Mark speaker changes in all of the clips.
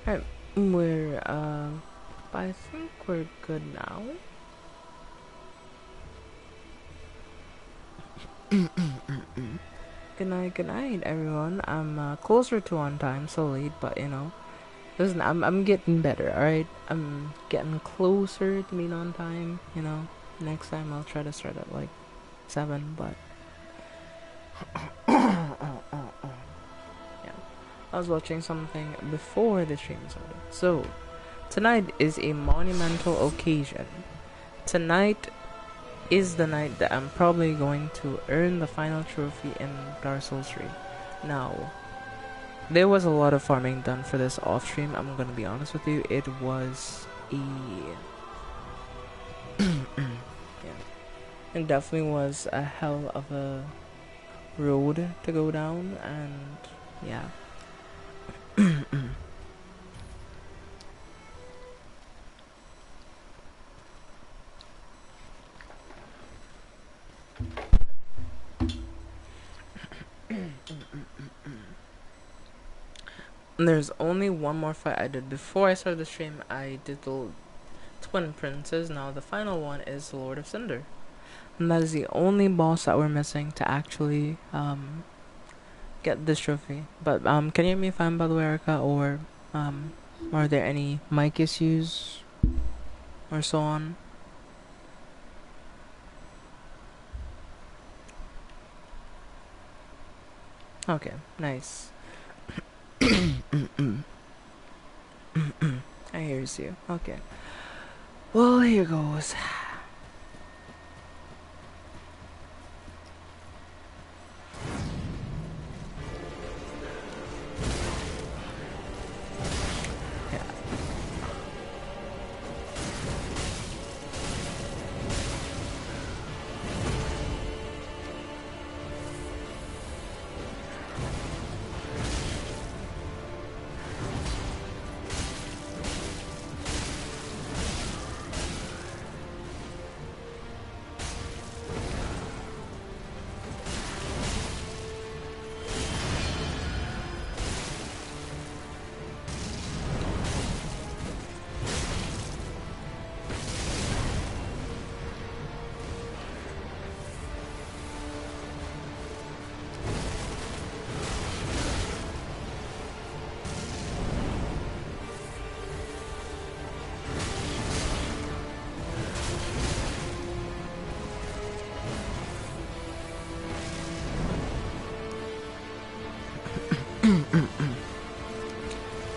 Speaker 1: Alright, I think we're good now. Good night, everyone. I'm closer to on time, so late, but you know, listen, I'm getting better. All right, I'm getting closer to being on time. You know, next time I'll try to start at like 7, but yeah, I was watching something before the stream started. So tonight is a monumental occasion. Tonight is the night that I'm probably going to earn the final trophy in Dark Souls 3. Now, there was a lot of farming done for this off stream, I'm gonna be honest with you. It was a... yeah. It definitely was a hell of a road to go down, and yeah. There's only one more fight I did before I started the stream. I did the Twin Princes. Now the final one is the Lord of Cinder. And that is the only boss that we're missing to actually get this trophy. But can you hear me fine, by the way, Erica? Or are there any mic issues or so on? Okay, nice. I hear you. Okay. Well, here goes.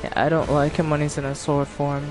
Speaker 1: Yeah, I don't like him when he's in a sword form.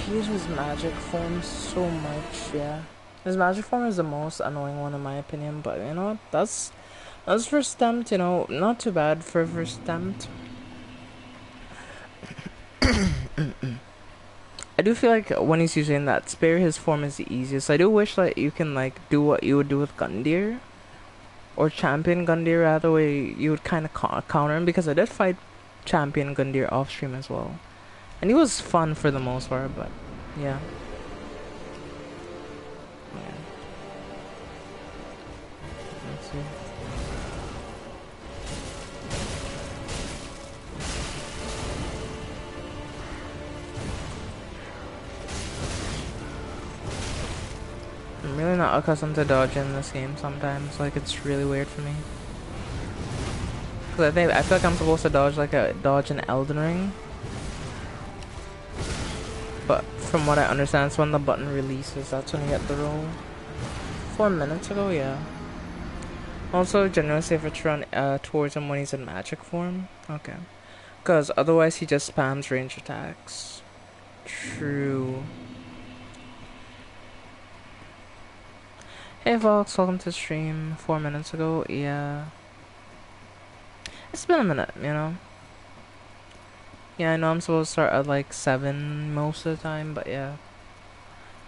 Speaker 1: He uses magic form so much, yeah. His magic form is the most annoying one in my opinion, but you know what? That's first attempt, you know, not too bad for first attempt. I do feel like when he's using that spare, his form is the easiest. I do wish that you can like do what you would do with Gundyr, or champion Gundyr rather, way you would kind of counter him, because I did fight champion Gundyr off stream as well. And he was fun for the most part, but yeah. Let's see. I'm really not accustomed to dodging this game sometimes, like it's really weird for me. Cause I feel like I'm supposed to dodge an Elden Ring. But from what I understand, it's when the button releases. That's when you get the roll. 4 minutes ago, yeah. Also, generally safer to run towards him when he's in magic form. Okay. Because otherwise he just spams range attacks. True. Hey Vox, welcome to the stream. 4 minutes ago, yeah. It's been a minute, you know? Yeah, I know I'm supposed to start at like 7 most of the time, but yeah.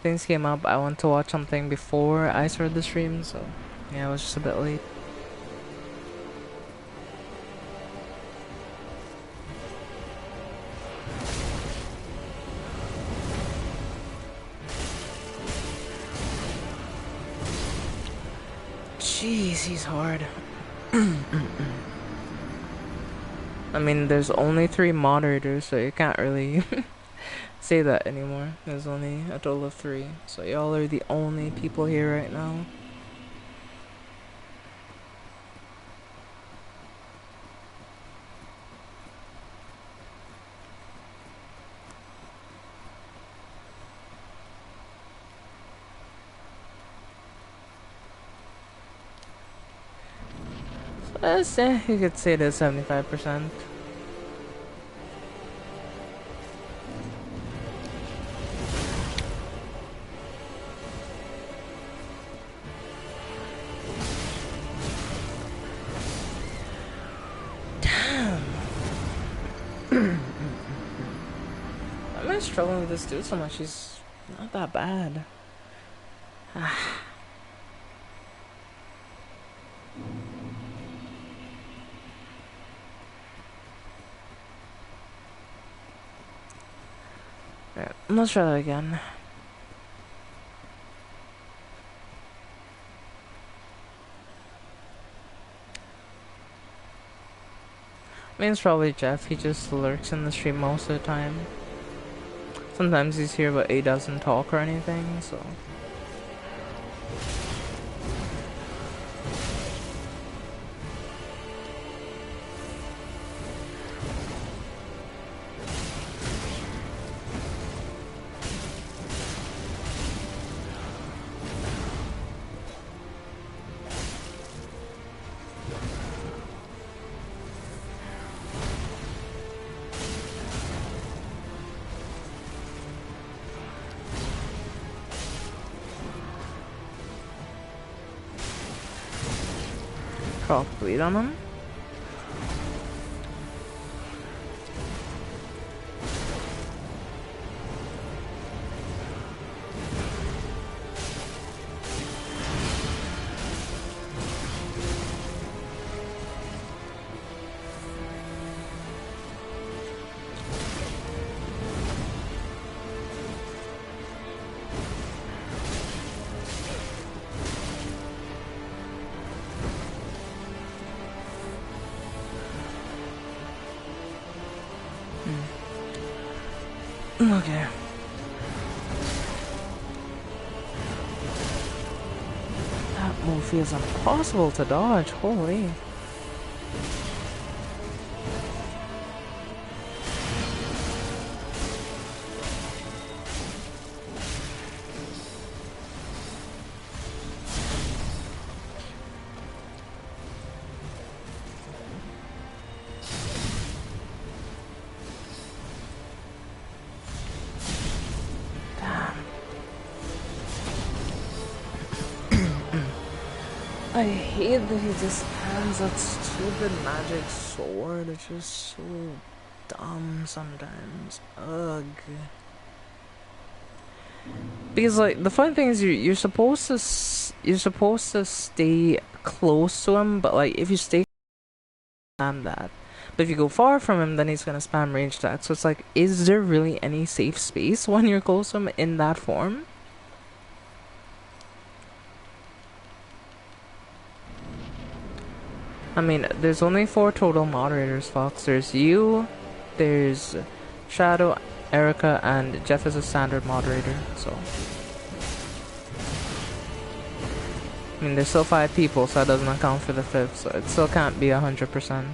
Speaker 1: Things came up, I went to watch something before I started the stream, so yeah, I was just a bit late. Jeez, he's hard. I mean, there's only 3 moderators, so you can't really say that anymore. There's only a total of 3, so y'all are the only people here right now. Let's say you could say there's 75%. Damn. Why am I struggling with this dude so much? He's not that bad. Alright, let's try that again. I mean, it's probably Jeff. He just lurks in the stream most of the time. Sometimes he's here, but he doesn't talk or anything, so. Drop bleed on him. Okay. That move feels impossible to dodge, holy. I hate that he just hands that stupid magic sword. It's just so dumb sometimes. Ugh. Because like the fun thing is you're supposed to stay close to him, but like if you stay spam that. But if you go far from him, then he's gonna spam range attack. So it's like, is there really any safe space when you're close to him in that form? I mean, there's only 4 total moderators, Fox. There's you, there's Shadow, Erica, and Jeff is a standard moderator, so. I mean, there's still 5 people, so that doesn't account for the 5th, so it still can't be 100%.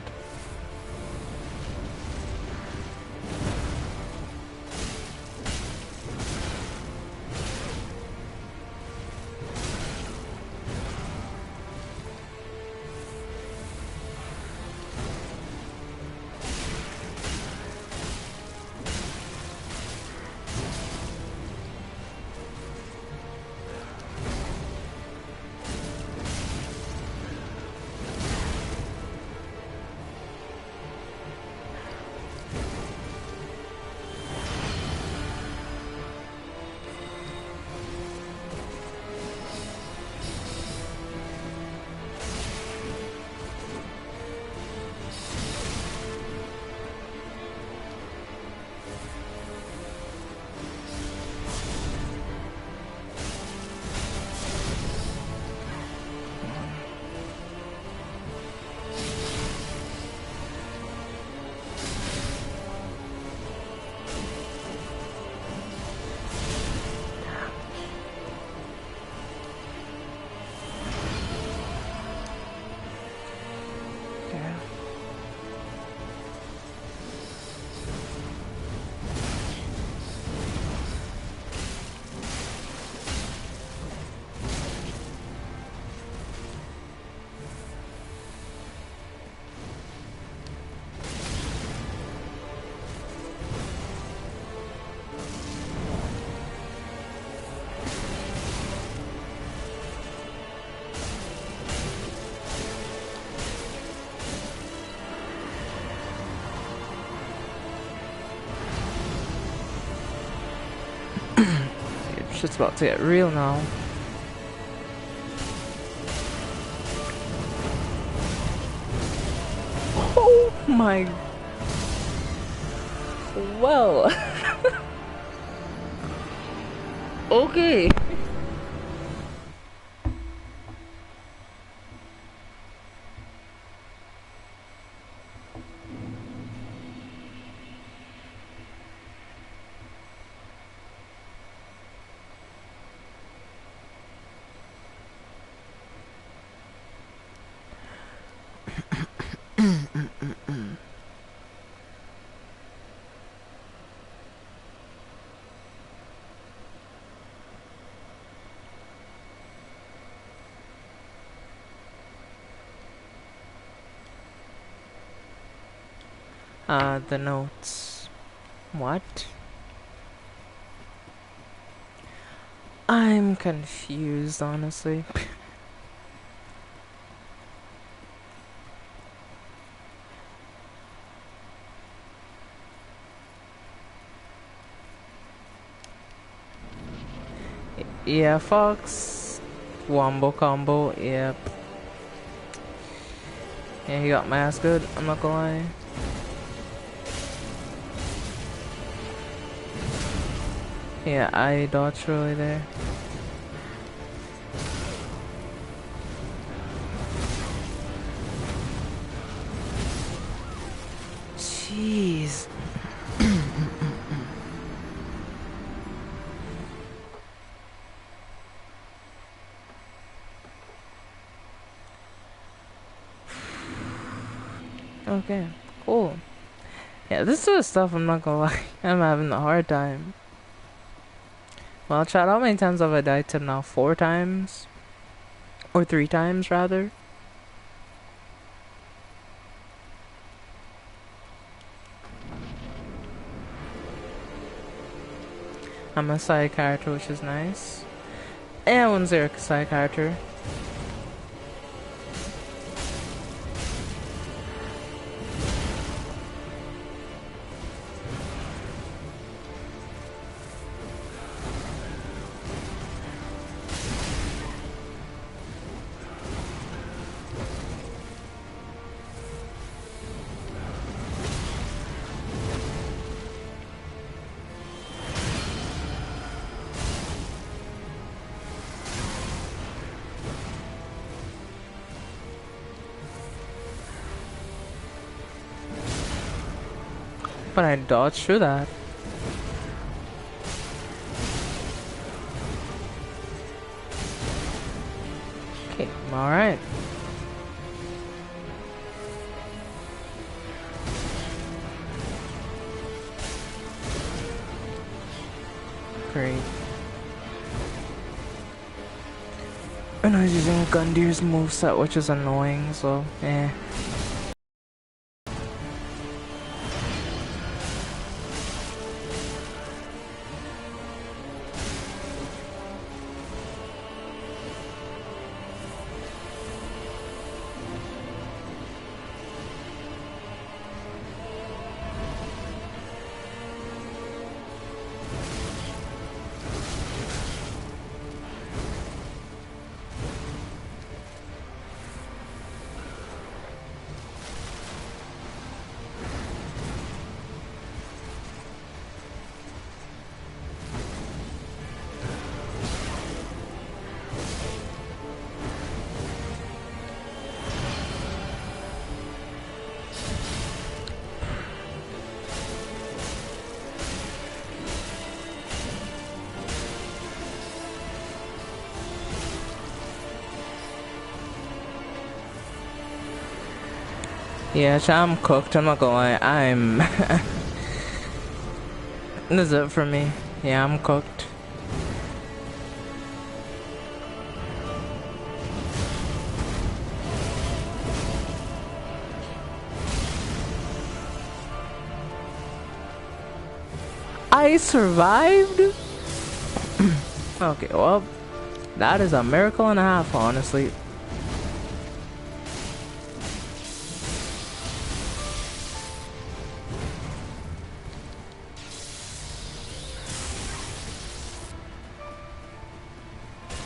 Speaker 1: Shit's about to get real now. Oh my. Well. Okay. The notes. What? I'm confused, honestly. Yeah, Fox. Wombo combo, yep. Yeah, he got my ass good, I'm not gonna lie. Yeah, I dodged really there. Jeez. Okay, cool. Yeah, this sort of stuff, I'm not gonna lie, I'm having a hard time. Well, chat, how many times have I died to now? 4 times? Or 3 times, rather? I'm a side character, which is nice. And one's a side character. But I dodged through that. Okay, alright. Great. And I was using Gundir's moveset, which is annoying, so eh. Yeah, I'm cooked, I'm not gonna lie, I'm... This is it for me. Yeah, I'm cooked. I survived? Okay, well, that is a miracle and a half, honestly.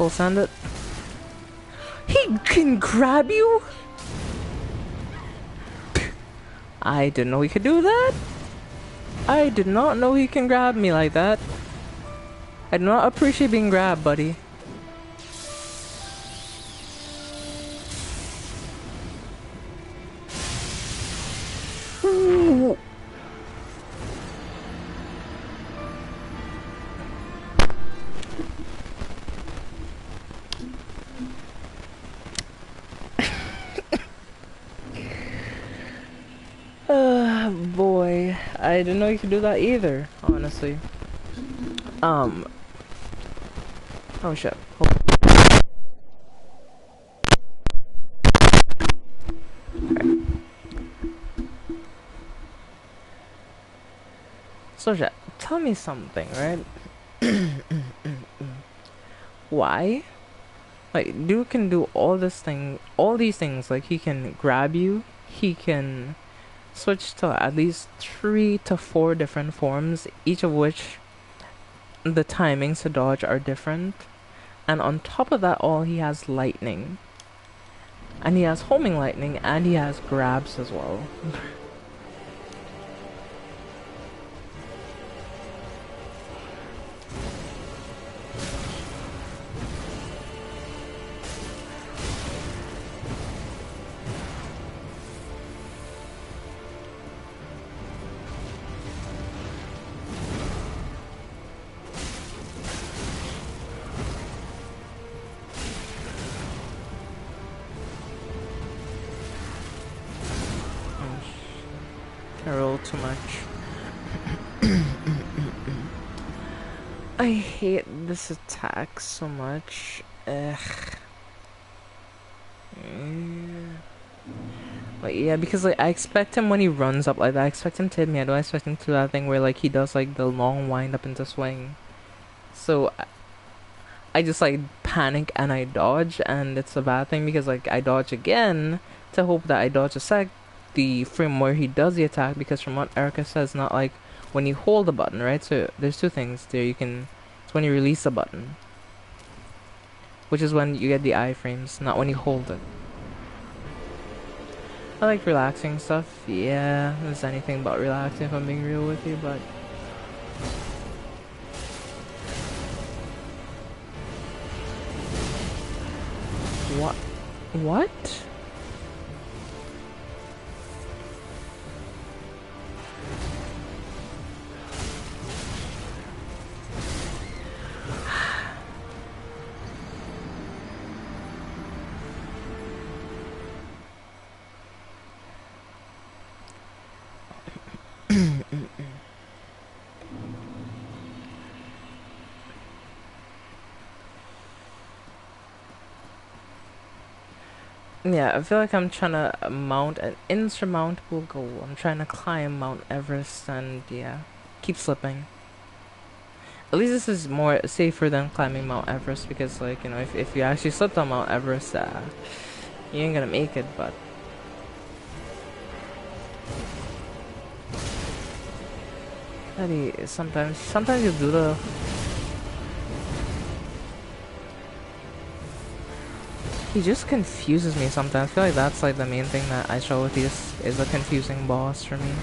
Speaker 1: Full send it. He can grab you? I didn't know he could do that. I did not know he can grab me like that. I do not appreciate being grabbed, buddy. Ooh. Boy, I didn't know you could do that either, honestly. Oh shit. Hold on. Okay. So shit, tell me something, right? Why? Like, dude can do all these things, like he can grab you, he can switch to at least 3 to 4 different forms, each of which the timings to dodge are different. And on top of that all, he has lightning. And he has homing lightning, and he has grabs as well. I rolled too much. I hate this attack so much. Ugh. But yeah, because like I expect him when he runs up like that, I expect him to hit me. I don't expect him to do that thing where like he does like the long wind up into swing. So I just like panic and I dodge, and it's a bad thing because like I dodge again to hope that I dodge the frame where he does the attack, because from what Erica says, not like when you hold the button, right? So there's two things there. It's when you release the button, which is when you get the iframes, not when you hold it. I like relaxing stuff. Yeah, there's anything but relaxing if I'm being real with you, but what? Yeah, I feel like I'm trying to mount an insurmountable goal. I'm trying to climb Mount Everest, and yeah, keep slipping. At least this is more safer than climbing Mount Everest, because like, you know, if you actually slipped on Mount Everest, you ain't gonna make it, but sometimes you do the he just confuses me sometimes. I feel like that's like the main thing that I struggle with. Is a confusing boss for me.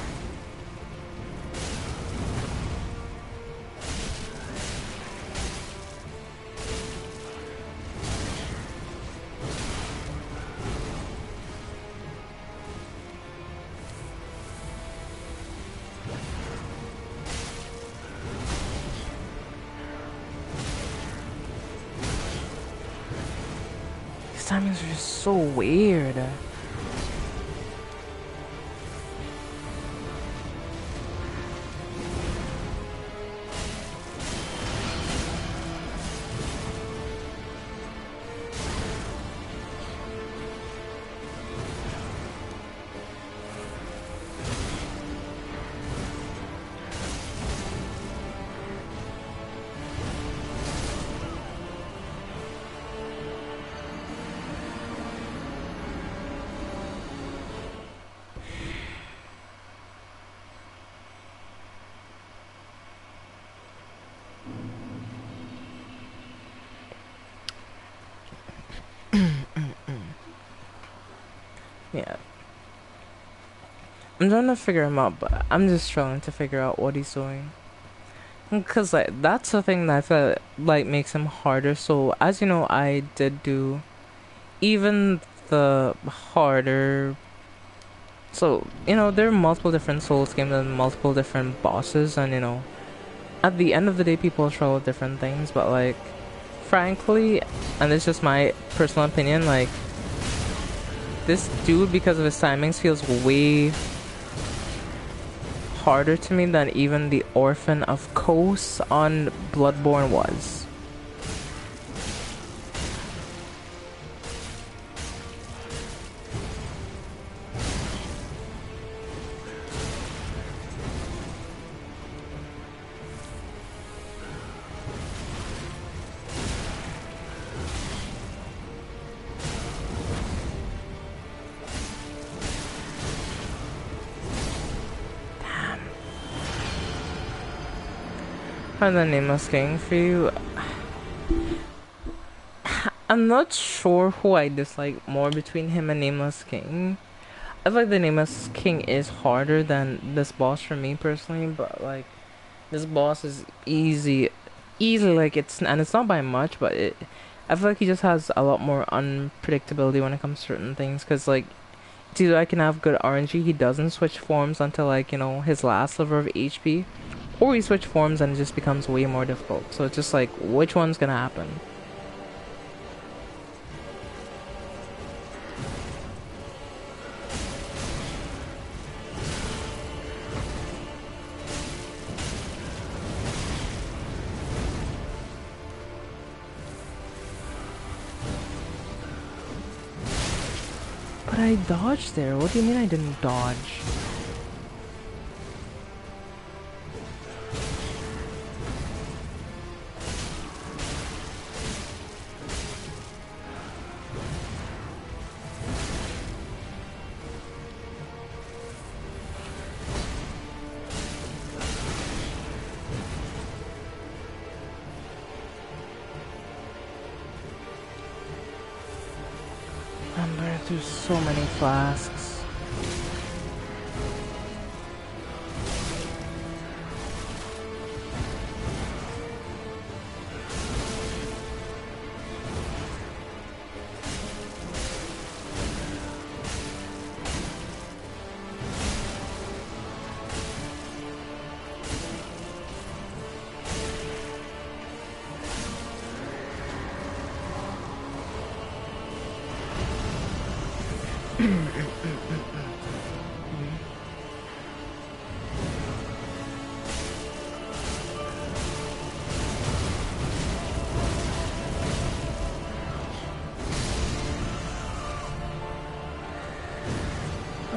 Speaker 1: These timings are just so weird. Yeah. I'm trying to figure him out, but I'm just trying to figure out what he's doing. Cause like that's the thing that I feel like makes him harder. So as you know, I did do even the harder. So there are multiple different Souls games and multiple different bosses, and at the end of the day, people struggle with different things. But like, frankly, and it's just my personal opinion, like this dude, because of his timings, feels way harder to me than even the Orphan of Kos on Bloodborne was. How's the Nameless King for you? I'm not sure who I dislike more between him and Nameless King. I feel like the Nameless King is harder than this boss for me personally, but like this boss is easily like it's not by much, but I feel like he just has a lot more unpredictability when it comes to certain things. Cause like it's either I can have good RNG, he doesn't switch forms until like his last level of HP, or he switch forms and it just becomes way more difficult. So it's just like which one's gonna happen. But I dodged there. What do you mean I didn't dodge? I'm burning through so many flasks.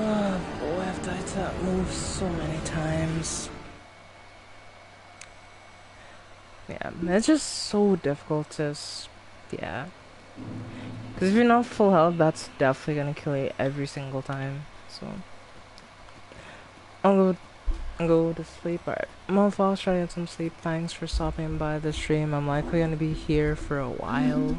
Speaker 1: Oh boy, I've died to that move so many times. Yeah, it's just so difficult to, yeah. Because if you're not full health, that's definitely gonna kill you every single time. So, I'll go to sleep. Alright, well, I'll try to get some sleep. Thanks for stopping by the stream. I'm likely gonna be here for a while.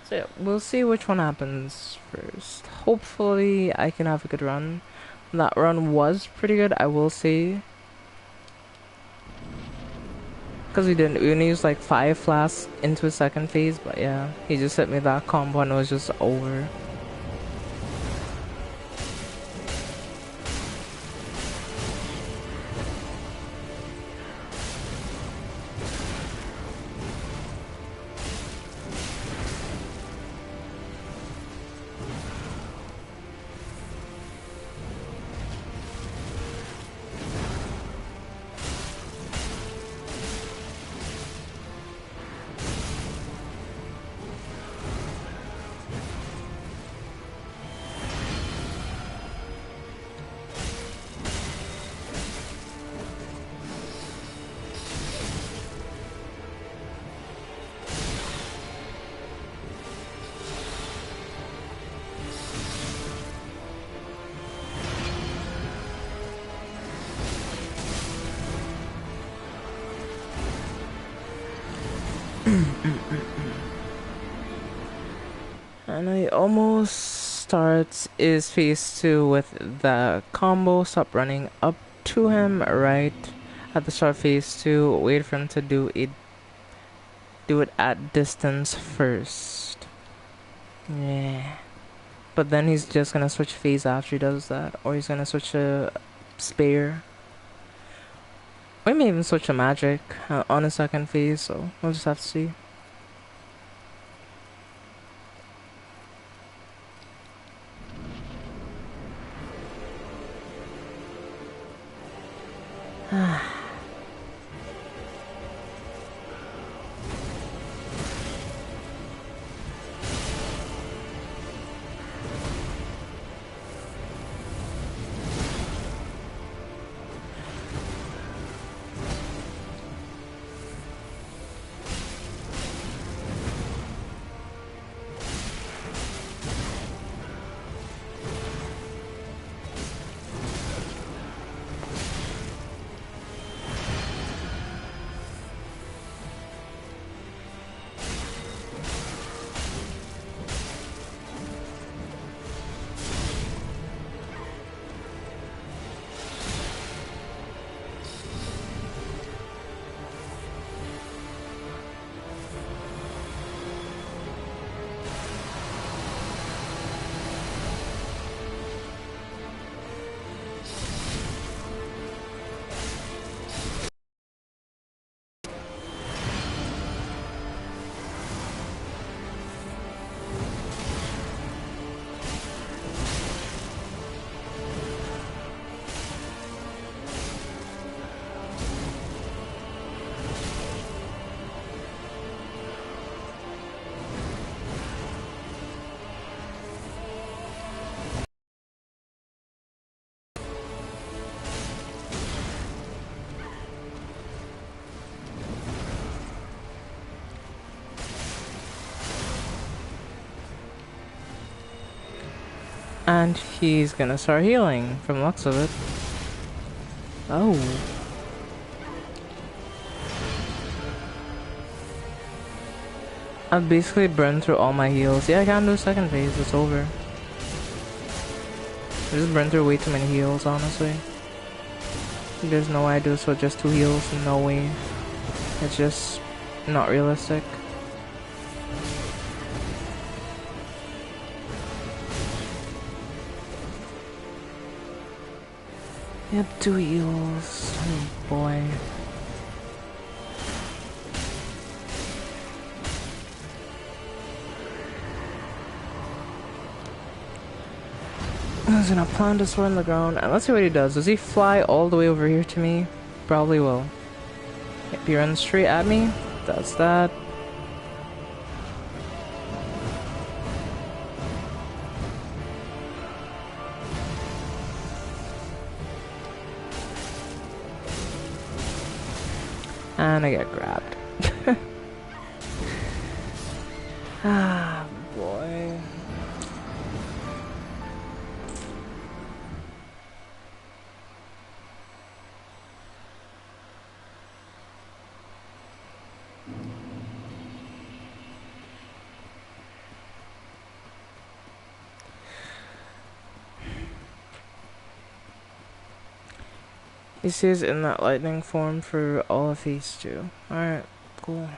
Speaker 1: So yeah, we'll see which one happens first. Hopefully I can have a good run. That run was pretty good, I will say. Because we only used like 5 flasks into his second phase, but yeah, he just hit me that combo and it was just over. And he almost starts his phase 2 with the combo. Stop running up to him right at the start of phase 2. Wait for him to do it at distance first. Yeah. But then he's just gonna switch phase after he does that. Or he's gonna switch a spare. Or he may even switch a magic on a second phase, so we'll just have to see. And he's gonna start healing from the looks of it. Oh. I've basically burned through all my heals. Yeah, I can't do second phase, it's over. I just burned through way too many heals, honestly. There's no way I do this with just 2 heals, no way. It's just not realistic. Yep, 2 heals. Oh boy. He's gonna plant a sword on the ground, and let's see what he does. Does he fly all the way over here to me? Probably will. If he runs straight at me, that's that. And I get grabbed. Ah, boy. He stays in that lightning form for all of phase 2. Alright, cool.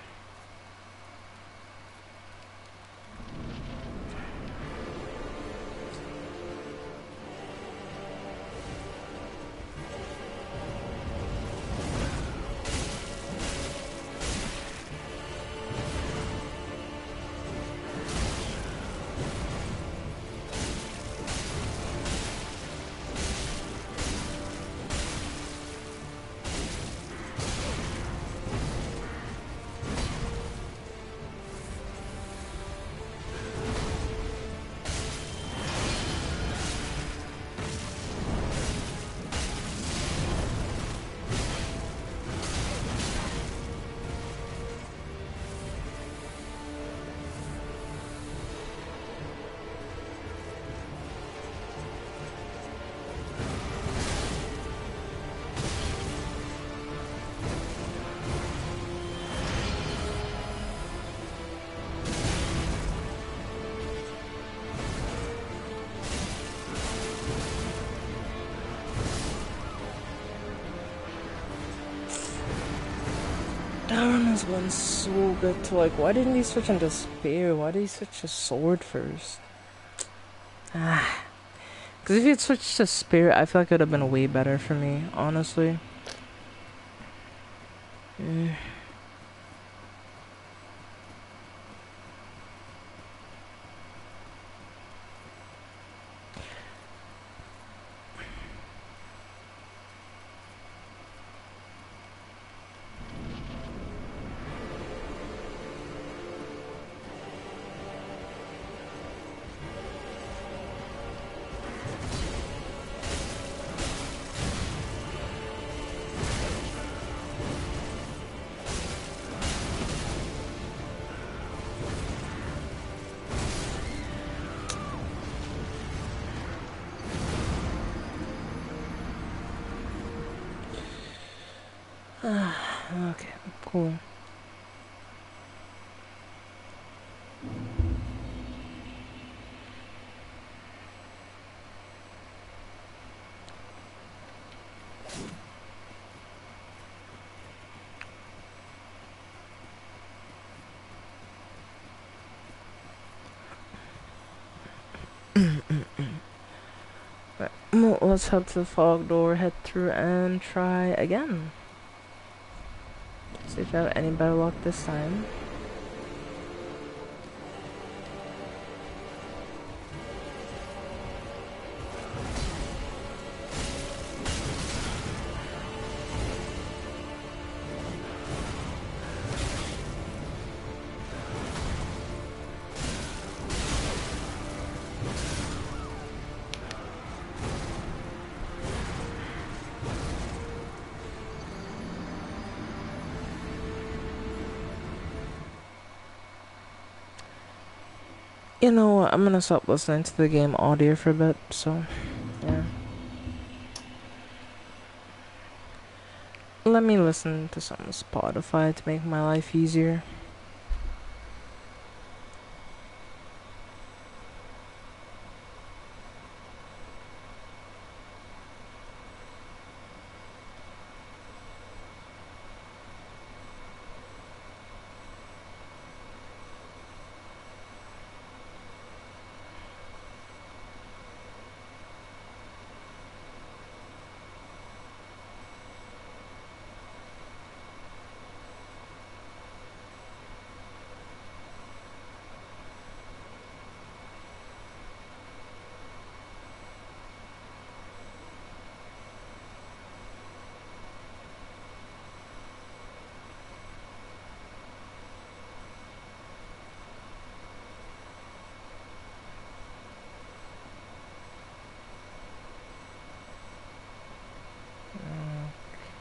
Speaker 1: Sharon one so good too. Like, why didn't he switch into spear? Why did he switch to sword first? Ah. Because if he had switched to spear, I feel like it would have been way better for me, honestly. Mm. Okay, cool. Right. Well, let's head to the fog door, head through, and try again. See if I have any better luck this time. You know what, I'm gonna stop listening to the game audio for a bit, so, yeah. Let me listen to some Spotify to make my life easier.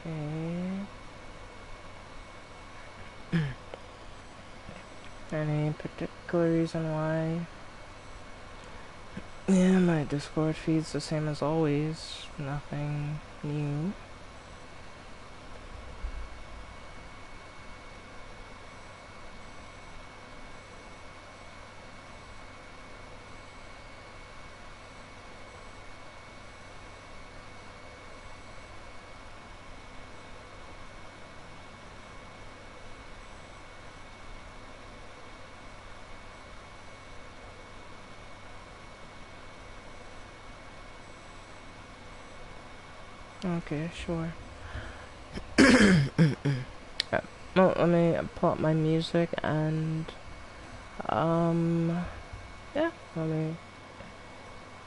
Speaker 1: Okay. Any particular reason why? Yeah, my Discord feed's the same as always. Nothing new. Okay, sure. Well, let me pull up my music and, yeah, let me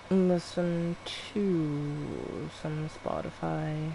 Speaker 1: listen to some Spotify.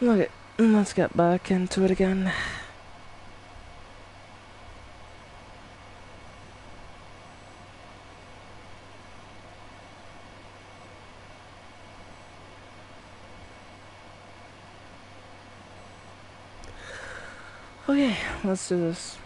Speaker 1: Okay, let's get back into it again. Okay, let's do this.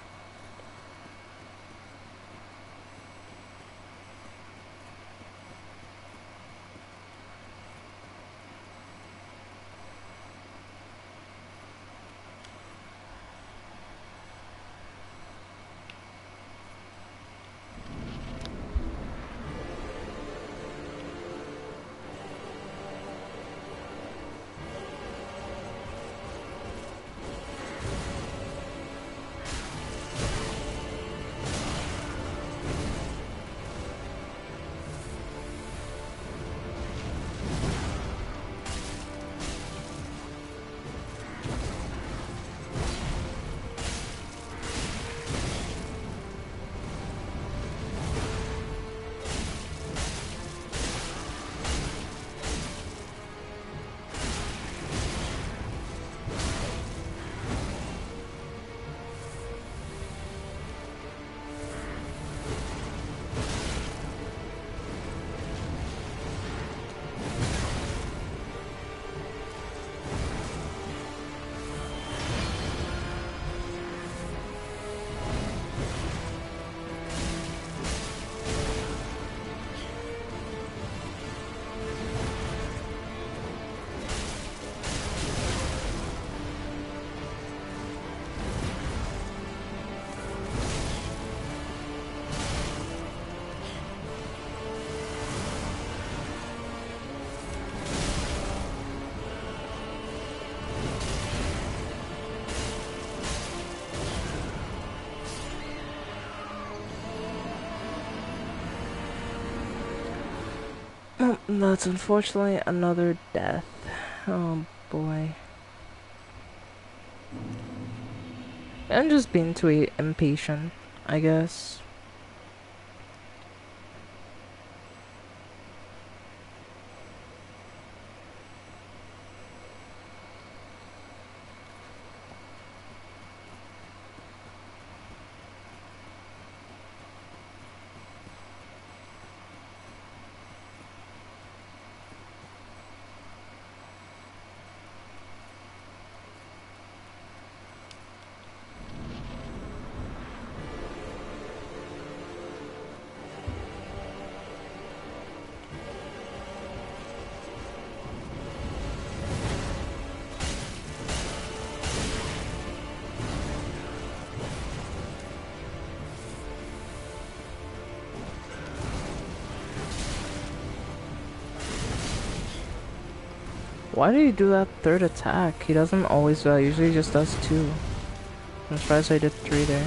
Speaker 1: Oh, that's unfortunately another death. Oh boy. I'm just being too impatient, I guess. Why did he do that third attack? He doesn't always do that, usually he just does 2. I'm surprised I did 3 there.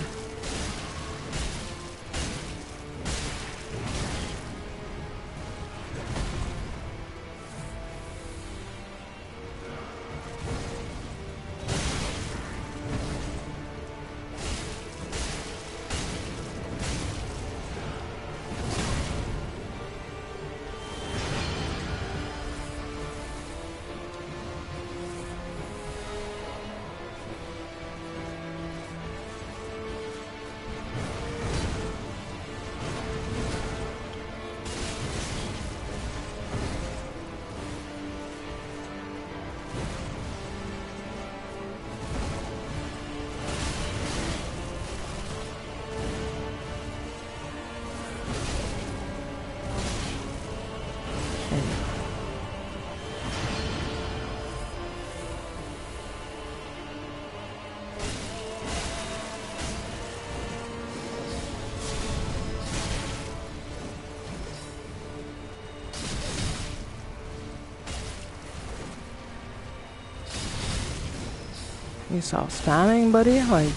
Speaker 1: You stop spamming, buddy? Like...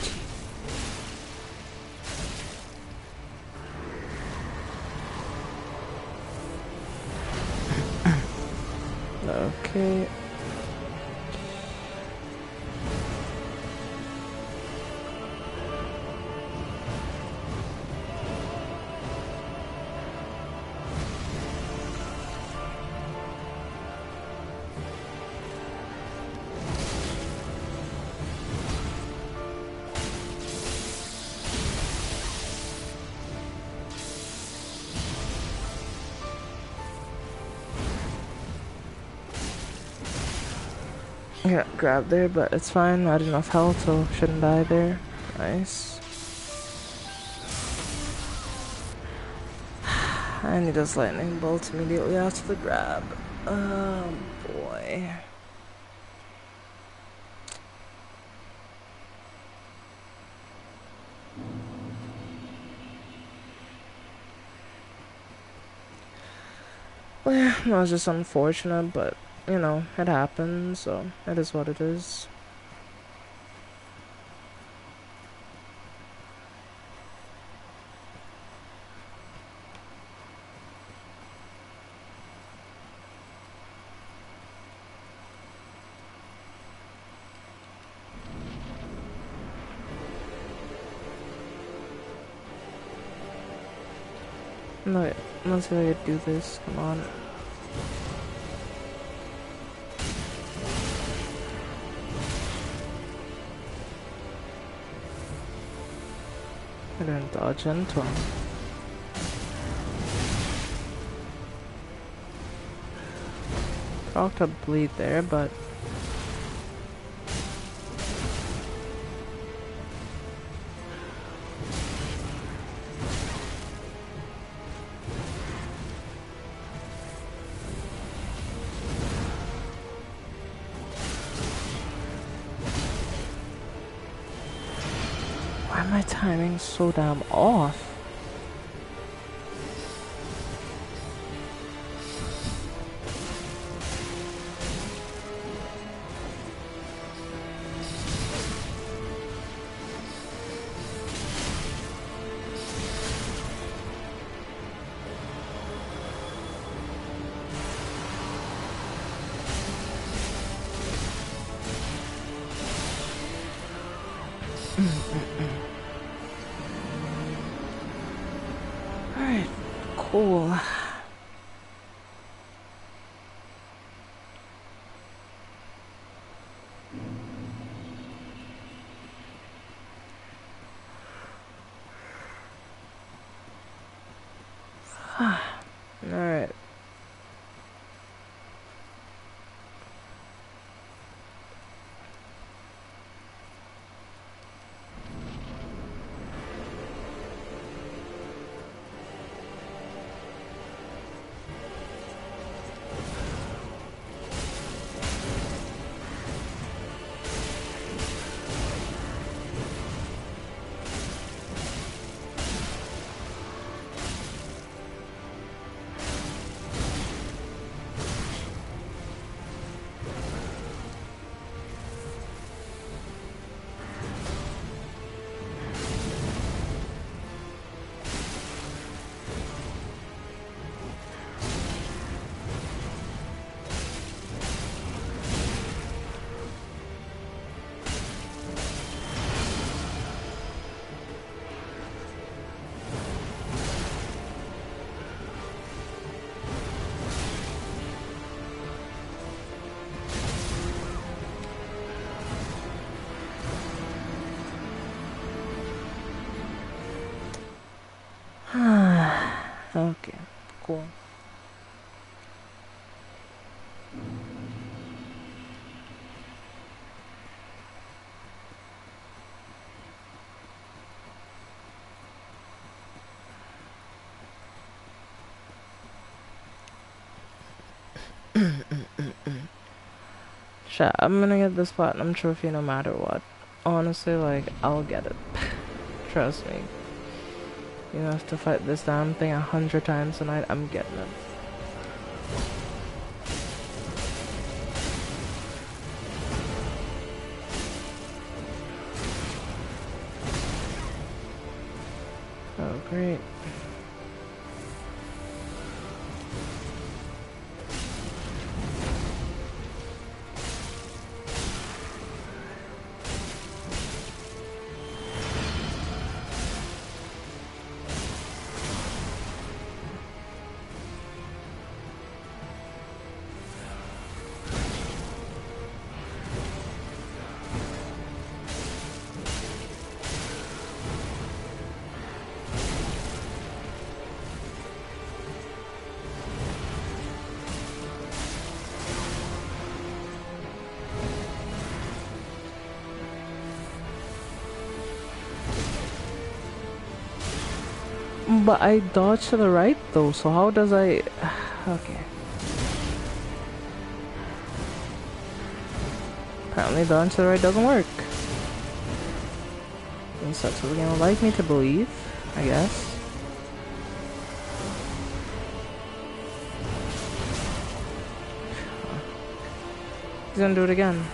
Speaker 1: Okay. Yeah, grab there, but it's fine. I had enough health, so shouldn't die there. Nice. And he does lightning bolt immediately after the grab. Oh boy. Well, yeah, that was just unfortunate, but you know, it happens, so it is what it is. No, let's see if I could do this. Come on. I didn't dodge into him. Proc to bleed there, but why am my timing so damn off? Alright, cool. Alright. Okay, cool. Shit, I'm gonna get this platinum trophy no matter what. Honestly, like, I'll get it. Trust me. You have to fight this damn thing 100 times tonight, I'm getting it. Oh, great. but I dodged to the right though, so how does I... Okay. Apparently dodging to the right doesn't work. At least that's what the game would like me to believe, I guess. He's gonna do it again.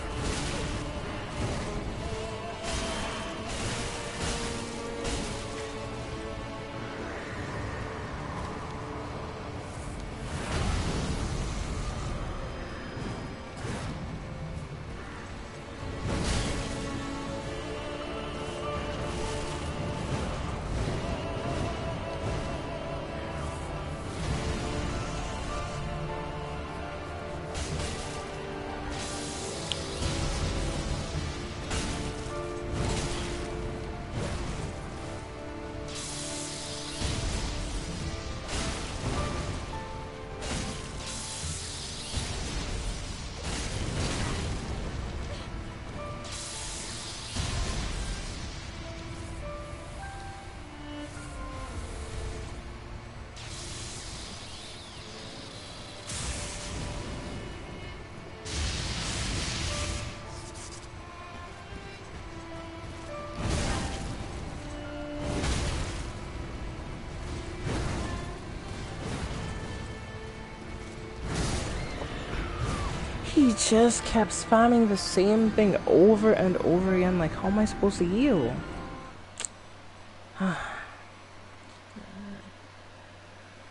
Speaker 1: He just kept spamming the same thing over and over again. Like, how am I supposed to heal?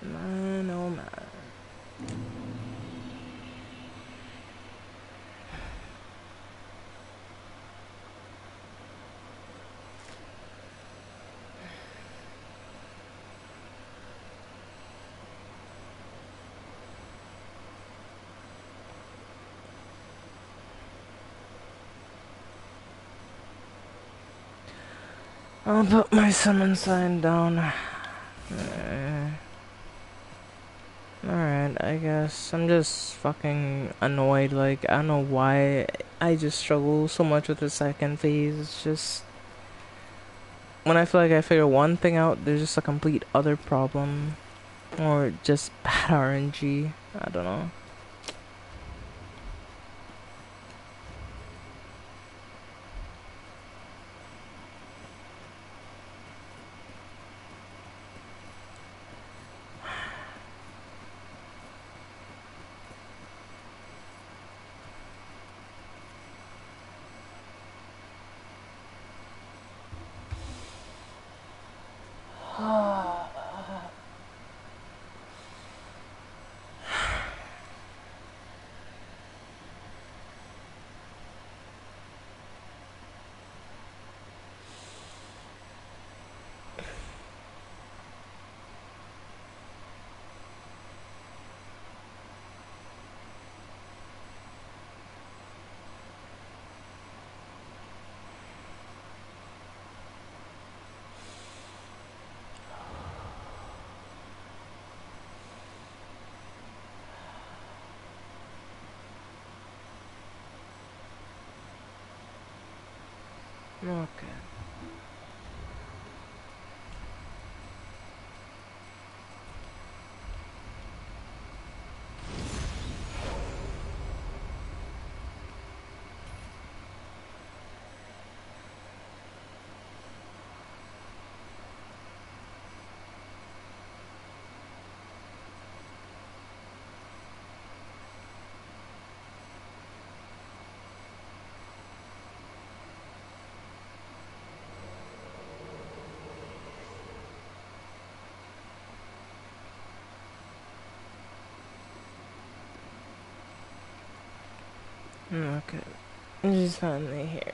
Speaker 1: Man, oh man. I'll put my summon sign down. Alright, I guess I'm just fucking annoyed. Like, I don't know why I just struggle so much with the second phase. It's just when I feel like I figure one thing out, there's just a complete other problem. Or just bad RNG. I don't know. Okay. Okay. Just finally here.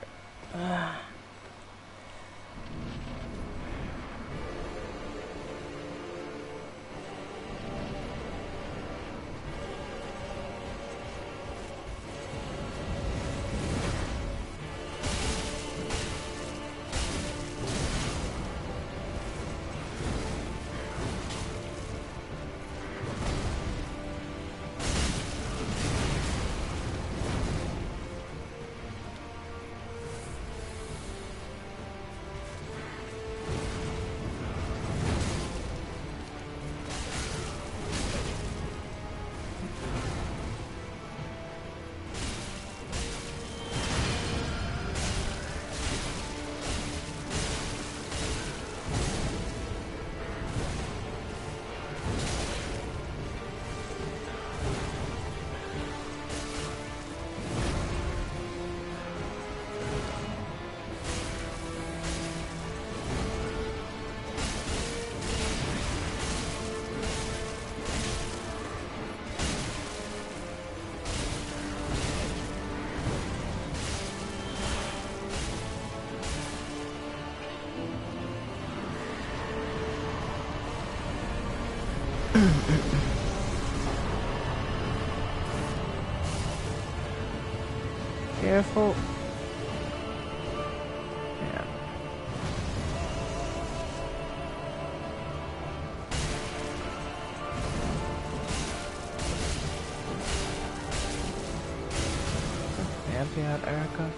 Speaker 1: Careful. Yeah. Help you out, Erica.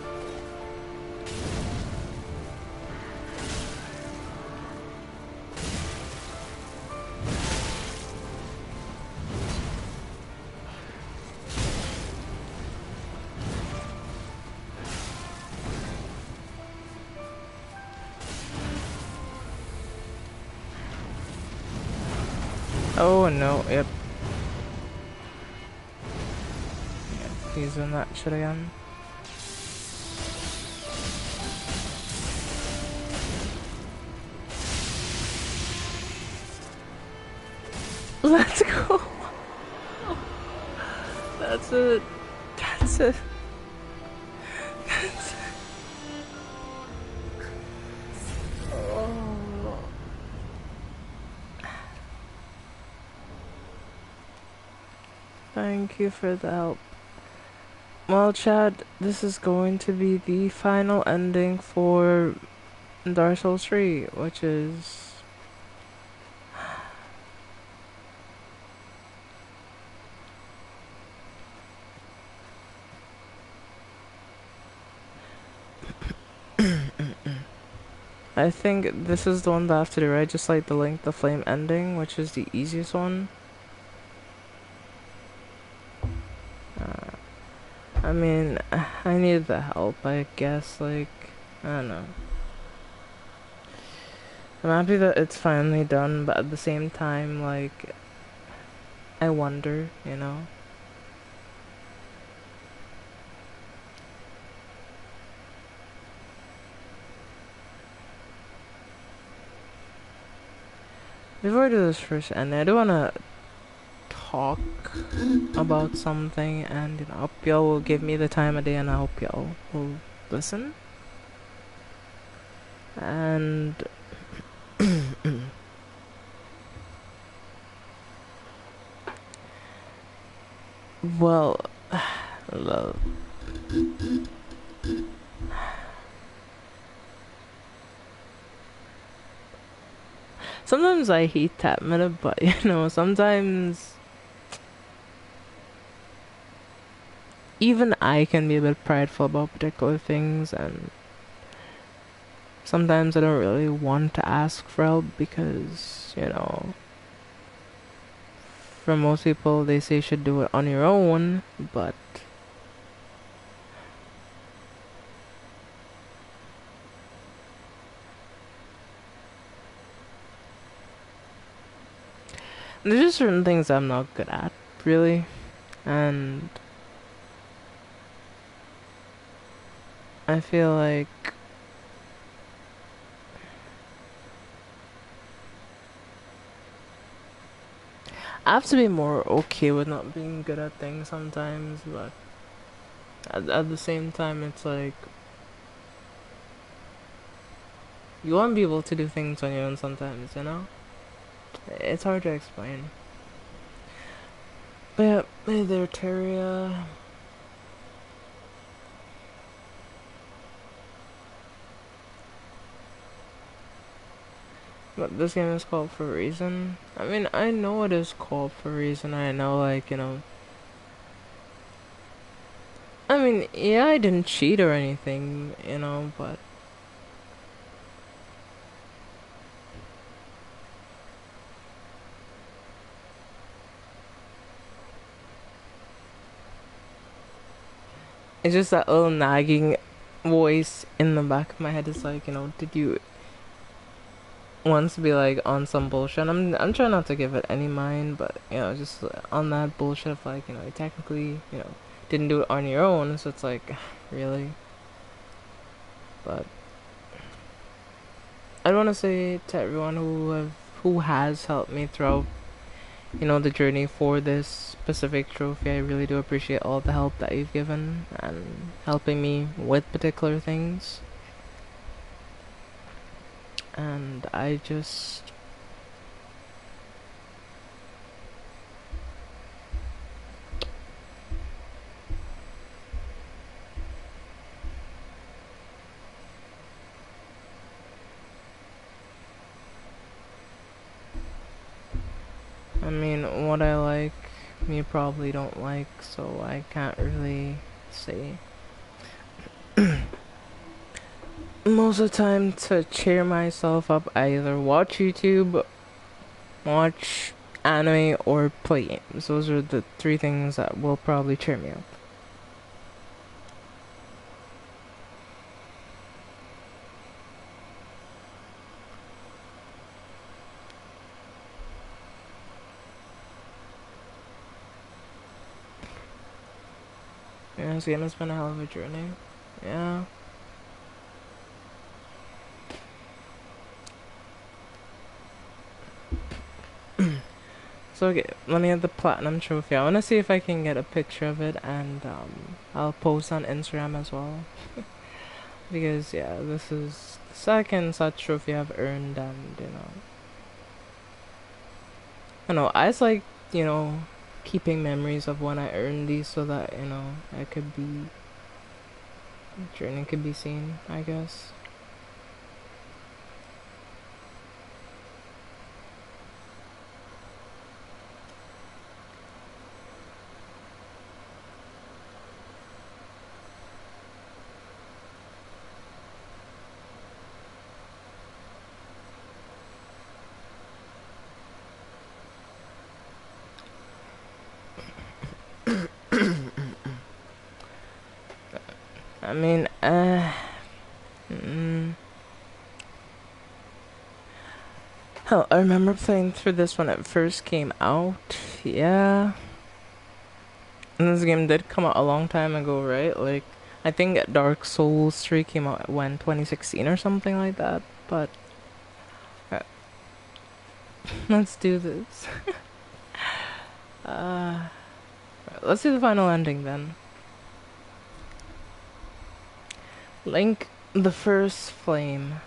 Speaker 1: Oh no, yep. Yeah, he's in that shit again. Let's go. That's it. That's it. That's it. Oh. Thank you for the help. Well, Chad, this is going to be the final ending for Dark Souls 3, which is... I think this is the one that I have to do, right? Just like the Link the Flame ending, which is the easiest one. I mean, I need the help, I guess, like, I don't know. I'm happy that it's finally done, but at the same time, like, I wonder, you know? Before I do this first ending, I do wanna talk about something, and, you know, I hope y'all will give me the time of day, and I hope y'all will listen. And... well... love. Sometimes I hate that meta, but you know, sometimes even I can be a bit prideful about particular things, and sometimes I don't really want to ask for help because, you know, for most people they say you should do it on your own, but there's just certain things I'm not good at, really, and I feel like I have to be more okay with not being good at things sometimes, but at the same time, it's like you want to be able to do things on your own sometimes, you know? It's hard to explain. But yeah, hey there, Terria. But this game is called for a reason. I mean, I know it is called for a reason. I know, like, you know. I mean, yeah, I didn't cheat or anything, you know, but it's just that little nagging voice in the back of my head is like, you know, did you once be like on some bullshit? I'm trying not to give it any mind, but you know, just on that bullshit of like, you know, you technically, you know, didn't do it on your own, so it's like, really. But I want to say to everyone who has helped me throughout, you know, the journey for this specific trophy. I really do appreciate all the help that you've given and helping me with particular things. And I just you probably don't like, so I can't really say. Most of the time, to cheer myself up, I either watch YouTube, watch anime, or play games. Those are the three things that will probably cheer me up. Yeah, this game has been a hell of a journey. Yeah. So okay, let me get the platinum trophy. I want to see if I can get a picture of it, and I'll post on Instagram as well. Because yeah, this is the second such trophy I've earned, and I know I just like keeping memories of when I earned these, so that I could be journey could be seen, I guess. I mean, hell, I remember playing through this when it first came out. Yeah. And this game did come out a long time ago, right? Like, I think Dark Souls 3 came out when 2016 or something like that. But let's do this. Let's do the final ending then. Link the First Flame.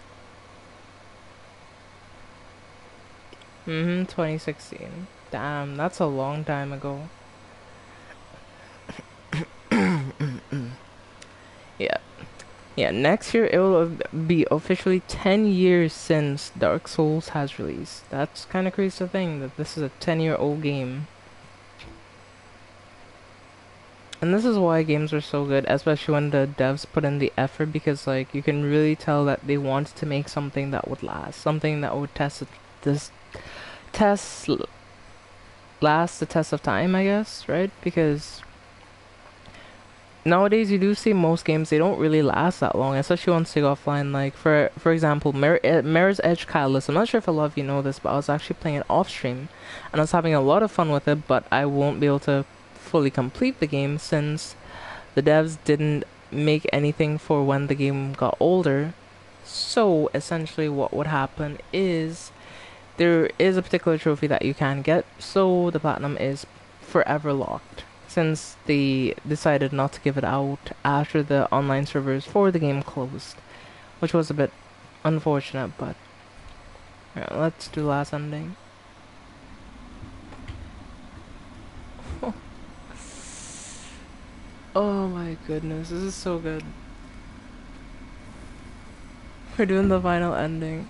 Speaker 1: 2016. Damn, that's a long time ago. Yeah. Yeah, next year it will be officially 10 years since Dark Souls has released. That's kind of crazy to think that this is a 10-year-old game. And this is why games are so good, especially when the devs put in the effort, because like you can really tell that they wanted to make something that would last, something that would last the test of time, I guess, right? Because nowadays you do see most games, they don't really last that long, especially once they go offline. Like for example, Mirror's Edge Catalyst. I'm not sure if a lot of you know this, but I was actually playing it off stream and I was having a lot of fun with it, but I won't be able to fully complete the game since the devs didn't make anything for when the game got older. So essentially what would happen is there is a particular trophy that you can get, so the platinum is forever locked, since they decided not to give it out after the online servers for the game closed, which was a bit unfortunate. But yeah, let's do last ending. Oh my goodness, this is so good. We're doing the final ending.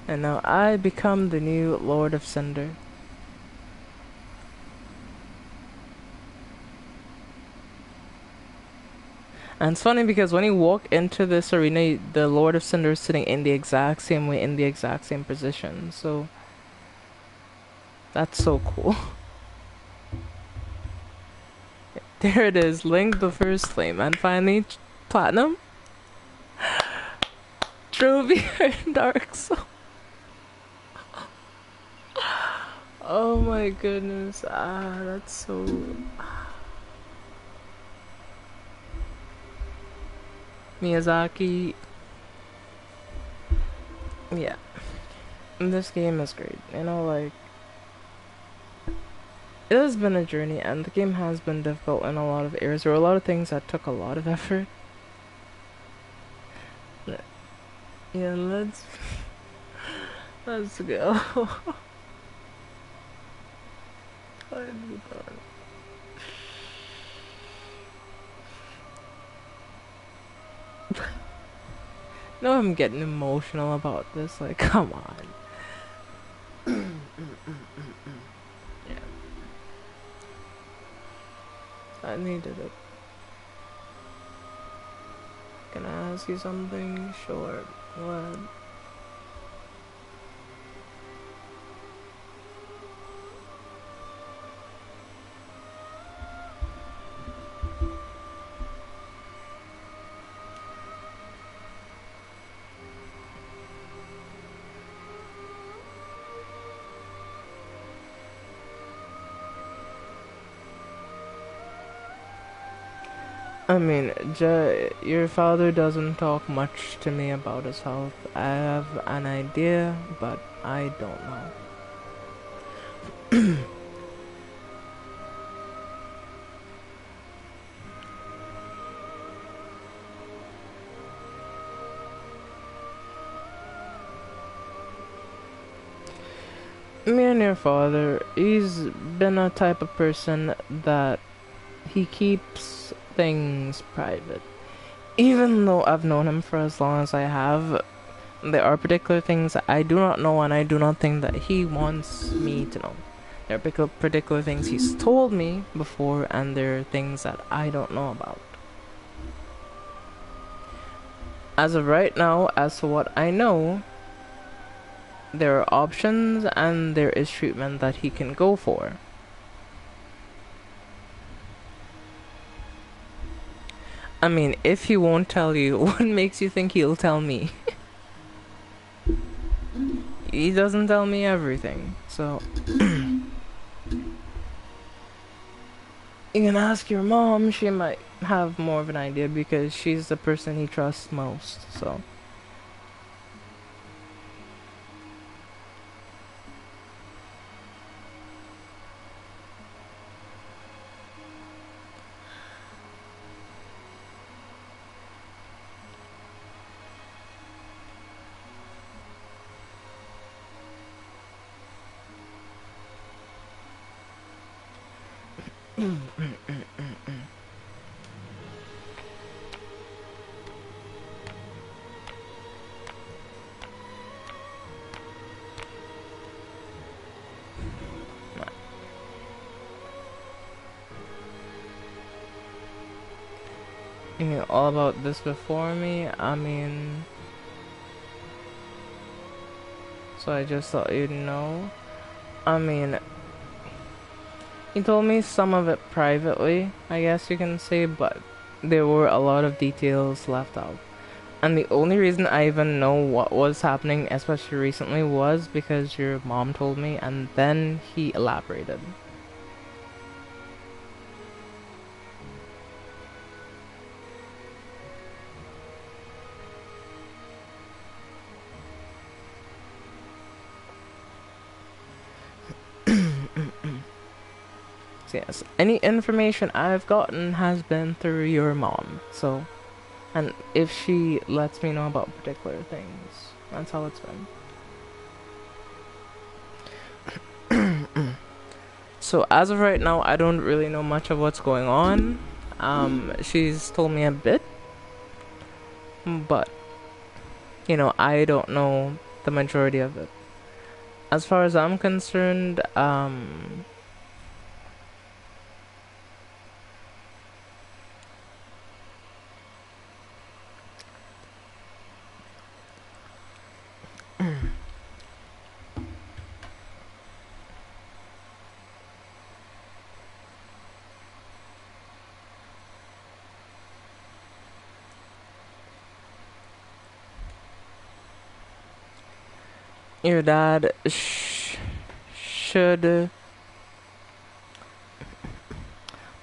Speaker 1: And now I become the new Lord of Cinder. And it's funny because when you walk into this arena, the Lord of Cinder is sitting in the exact same way, in the exact same position. So that's so cool. There it is, Link the First Flame, and finally platinum. Trophy in Dark Souls. Oh my goodness, that's so... Miyazaki. Yeah. This game is great. Like, it has been a journey, and the game has been difficult in a lot of areas. There were a lot of things that took a lot of effort. Yeah, let's go. No, I'm getting emotional about this. Like, come on. Yeah, I needed it. Can I ask you something? Sure. What? I mean, your father doesn't talk much to me about his health. I have an idea, but I don't know. Me and your father, he's been a type of person that he keeps things private. Even though I've known him for as long as I have, there are particular things that I do not know and I do not think that he wants me to know. There are particular things he's told me before, and there are things that I don't know about. As of right now, as to what I know, there are options and there is treatment that he can go for. I mean, if he won't tell you, what makes you think he'll tell me? He doesn't tell me everything, so... You can ask your mom, she might have more of an idea because she's the person he trusts most, so... You knew all about this before me, I mean... So I just thought you'd know. I mean... He told me some of it privately, I guess you can say, but there were a lot of details left out. And the only reason I even know what was happening, especially recently, was because your mom told me, and then he elaborated. So yes, any information I've gotten has been through your mom, so... And if she lets me know about particular things, that's how it's been. So as of right now, I don't really know much of what's going on. She's told me a bit, but, you know, I don't know the majority of it. As far as I'm concerned, your dad should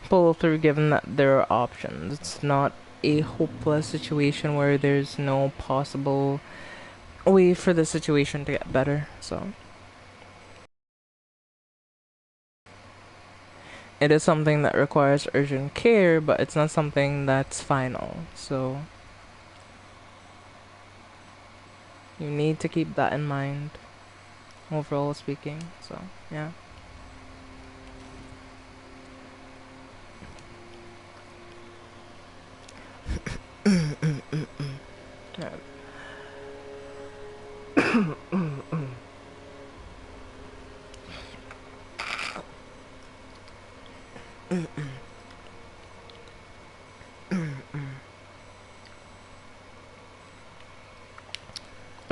Speaker 1: pull through given that there are options. It's not a hopeless situation where there's no possible way for the situation to get better, so... It is something that requires urgent care, but it's not something that's final, so... You need to keep that in mind, overall speaking, so, yeah. Yeah.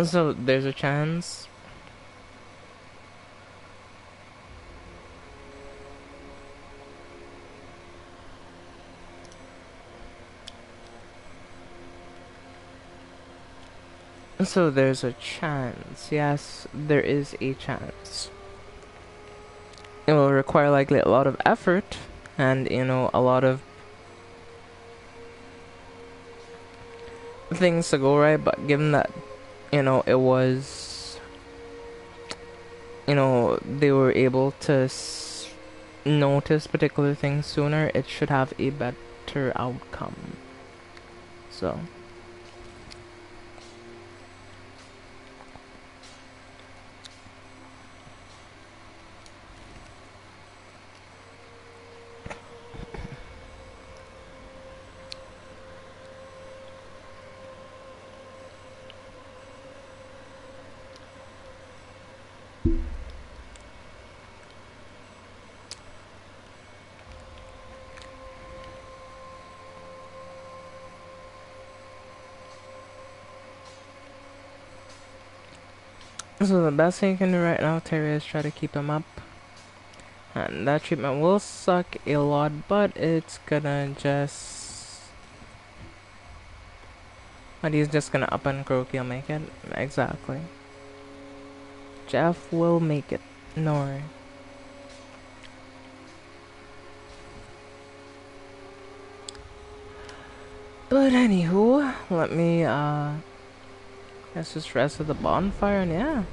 Speaker 1: So there's a chance. So there's a chance. Yes, there is a chance. It will require likely a lot of effort and, you know, a lot of things to go right, but given that, you know, it was, you know, they were able to notice particular things sooner, it should have a better outcome. So so the best thing you can do right now, Terry, is try to keep him up. And that treatment will suck a lot, but it's gonna just... But he's just gonna up and croak, he'll make it. Exactly. Jeff will make it. No worry. But anywho, let me, let's just rest at the bonfire and yeah.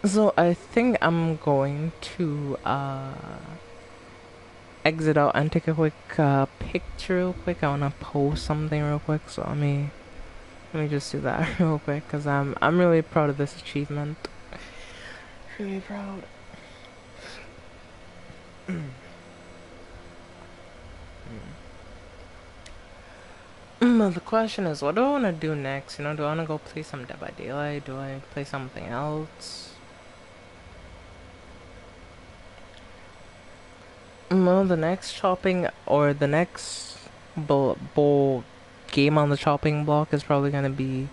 Speaker 1: So I think I'm going to exit out and take a quick picture real quick. I wanna post something real quick, so let me just do that real quick because I'm really proud of this achievement. Really proud. The question is, what do I want to do next? You know, do I want to go play some Dead by Daylight? Do I play something else? Well, the next shopping or the next bowl game on the chopping block is probably gonna be,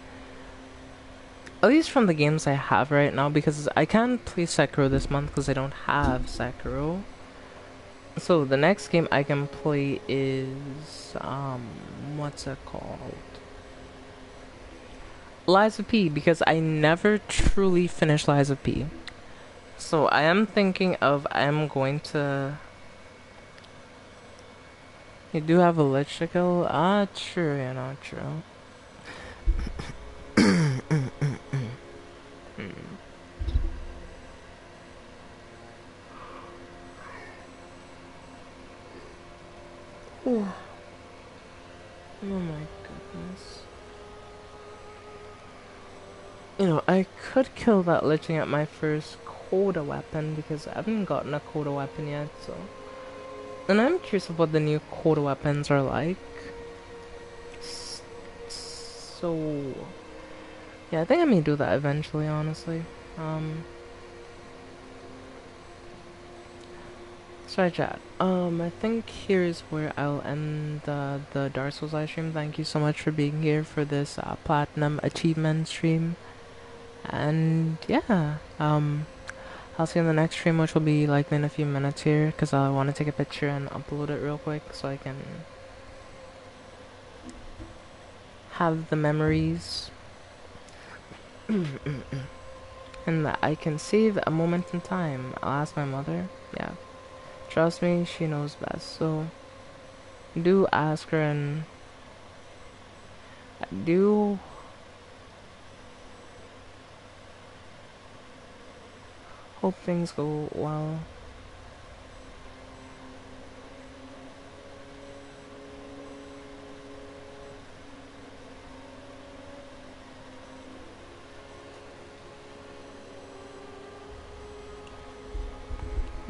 Speaker 1: at least from the games I have right now, because I can't play Sekiro this month because I don't have Sekiro. So the next game I can play is what's it called? Lies of P, because I never truly finished Lies of P. So I am thinking of I'm going to... You do have a lich to kill? Ah, true, you know, true. Oh my goodness. You know, I could kill that liching at my first Coda weapon because I haven't gotten a Coda weapon yet, so... And I'm curious of what the new Coda weapons are like. So... Yeah, I think I may do that eventually, honestly. Sorry, chat. I think here is where I'll end the Dark Souls live stream. Thank you so much for being here for this platinum achievement stream. And yeah, I'll see you in the next stream, which will be likely in a few minutes here, because I want to take a picture and upload it real quick so I can have the memories. And that I can save a moment in time. I'll ask my mother. Yeah. Trust me, she knows best. So, do ask her, and I do hope things go well.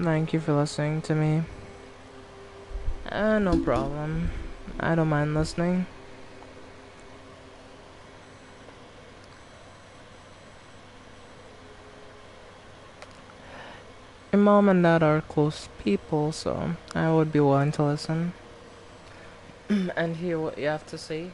Speaker 1: Thank you for listening to me. No problem. I don't mind listening. your mom and dad are close people, so I would be willing to listen and hear what you have to say.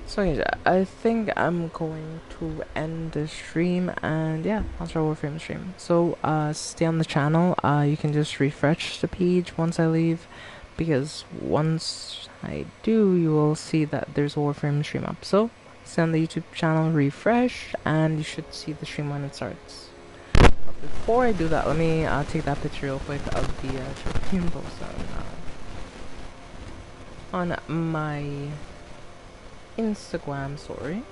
Speaker 1: So yeah, I think I'm going to end the stream, and yeah, I'll start Warframe stream. So stay on the channel. You can just refresh the page once I leave, because once I do, you will see that there's a Warframe stream up. So stay on the YouTube channel, refresh, and you should see the stream when it starts. But before I do that, let me take that picture real quick of the stream post on my Instagram story.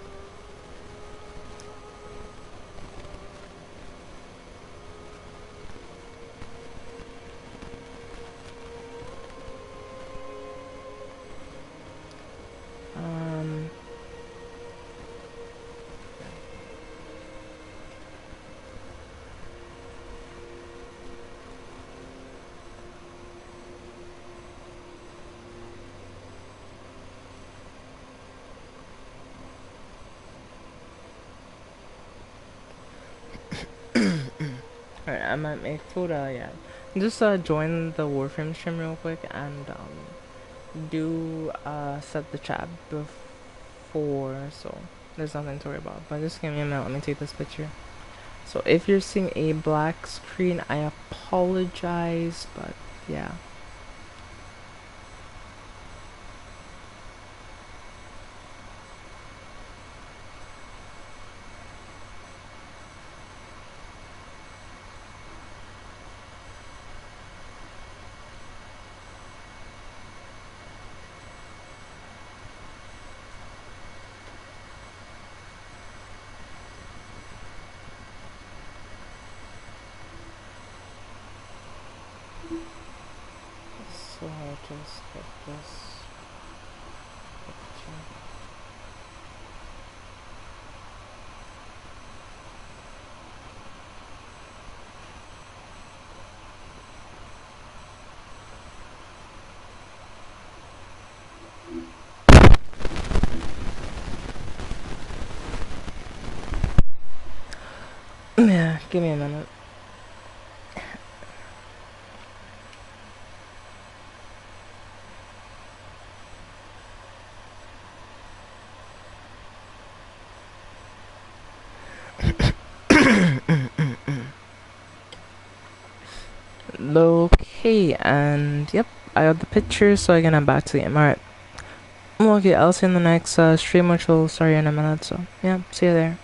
Speaker 1: Alright, I might make food, yeah. Just join the Warframe stream real quick and do set the chat before, so there's nothing to worry about. But just give me a minute, let me take this picture. So if you're seeing a black screen, I apologize, but yeah. So I'll just get this picture. Yeah, give me a minute. Okay, and yep, I got the picture, so I can head back to the game. Alright. Okay, I'll see you in the next stream, which will start in a minute, so yeah, see you there.